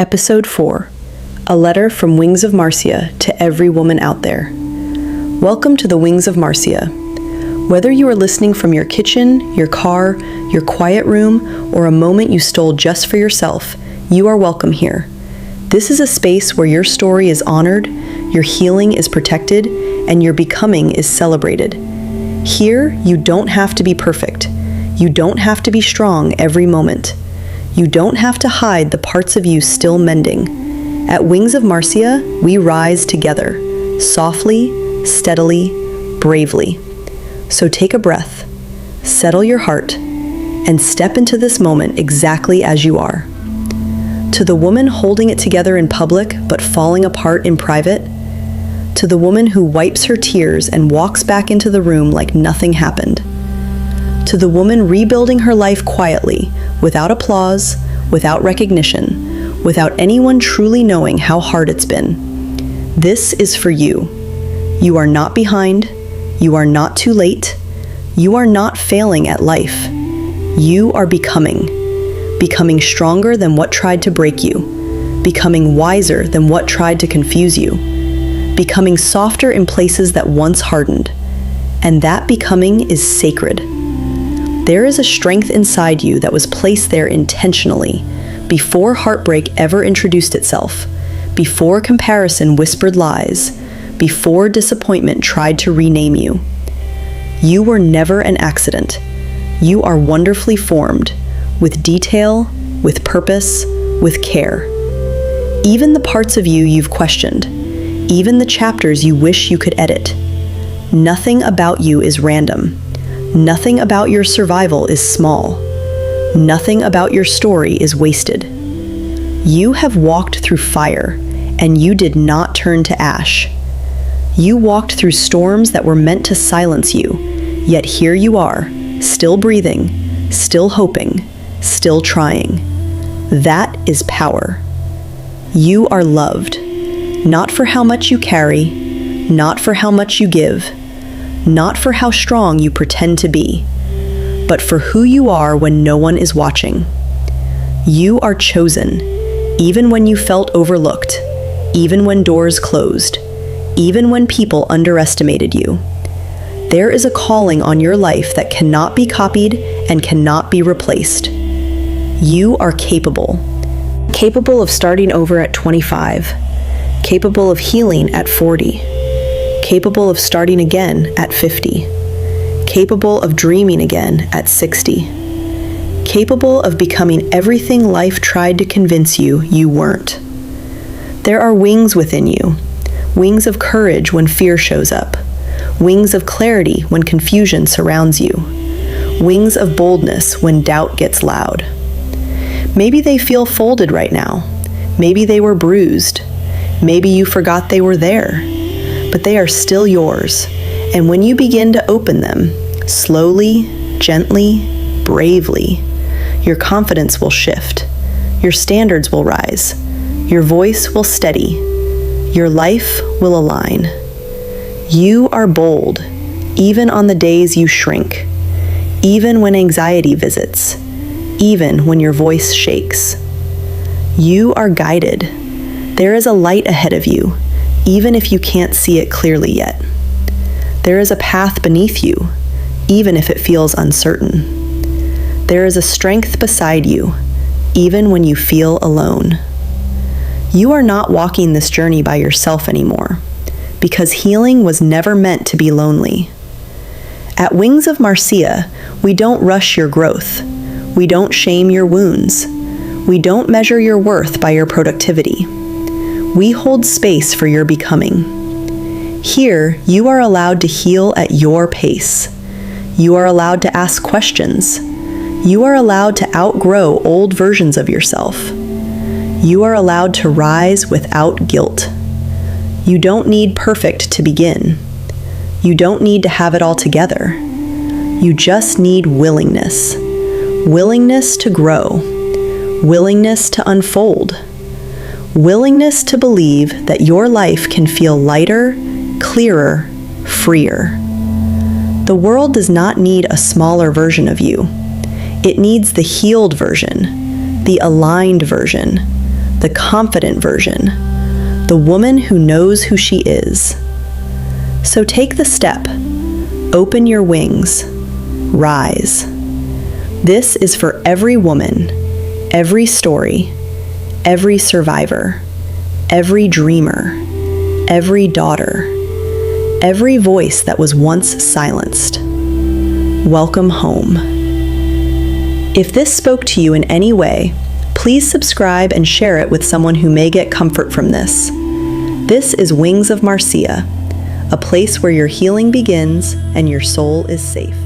Episode 4, A Letter from Wings of Marsia to Every Woman Out There. Welcome to the Wings of Marsia. Whether you are listening from your kitchen, your car, your quiet room, or a moment you stole just for yourself, you are welcome here. This is a space where your story is honored, your healing is protected, and your becoming is celebrated. Here, you don't have to be perfect. You don't have to be strong every moment. You don't have to hide the parts of you still mending. At Wings of Marsia, we rise together, softly, steadily, bravely. So take a breath, settle your heart, and step into this moment exactly as you are. To the woman holding it together in public but falling apart in private, to the woman who wipes her tears and walks back into the room like nothing happened, to the woman rebuilding her life quietly, without applause, without recognition, without anyone truly knowing how hard it's been. This is for you. You are not behind. You are not too late. You are not failing at life. You are becoming stronger than what tried to break you, becoming wiser than what tried to confuse you, becoming softer in places that once hardened. And that becoming is sacred. There is a strength inside you that was placed there intentionally, before heartbreak ever introduced itself, before comparison whispered lies, before disappointment tried to rename you. You were never an accident. You are wonderfully formed, with detail, with purpose, with care. Even the parts of you you've questioned, even the chapters you wish you could edit. Nothing about you is random. Nothing about your survival is small. Nothing about your story is wasted. You have walked through fire, and you did not turn to ash. You walked through storms that were meant to silence you, yet here you are, still breathing, still hoping, still trying. That is power. You are loved, not for how much you carry, not for how much you give, not for how strong you pretend to be, but for who you are when no one is watching. You are chosen, even when you felt overlooked, even when doors closed, even when people underestimated you. There is a calling on your life that cannot be copied and cannot be replaced. You are capable of starting over at 25, capable of healing at 40, capable of starting again at 50, capable of dreaming again at 60, capable of becoming everything life tried to convince you you weren't. There are wings within you, wings of courage when fear shows up, wings of clarity when confusion surrounds you, wings of boldness when doubt gets loud. Maybe they feel folded right now. Maybe they were bruised. Maybe you forgot they were there. But they are still yours, and when you begin to open them, slowly, gently, bravely, your confidence will shift, your standards will rise, your voice will steady, your life will align. You are bold, even on the days you shrink, even when anxiety visits, even when your voice shakes. You are guided. There is a light ahead of you, even if you can't see it clearly yet. There is a path beneath you, even if it feels uncertain. There is a strength beside you, even when you feel alone. You are not walking this journey by yourself anymore, because healing was never meant to be lonely. At Wings of Marsia, we don't rush your growth. We don't shame your wounds. We don't measure your worth by your productivity. We hold space for your becoming. Here, you are allowed to heal at your pace. You are allowed to ask questions. You are allowed to outgrow old versions of yourself. You are allowed to rise without guilt. You don't need perfect to begin. You don't need to have it all together. You just need willingness. Willingness to grow. Willingness to unfold. Willingness to believe that your life can feel lighter, clearer, freer. The world does not need a smaller version of you. It needs the healed version, the aligned version, the confident version, the woman who knows who she is. So take the step, open your wings, rise. This is for every woman, every story, every survivor, every dreamer, every daughter, every voice that was once silenced. Welcome home. If this spoke to you in any way, please subscribe and share it with someone who may get comfort from this. This is Wings of Marsia, a place where your healing begins and your soul is safe.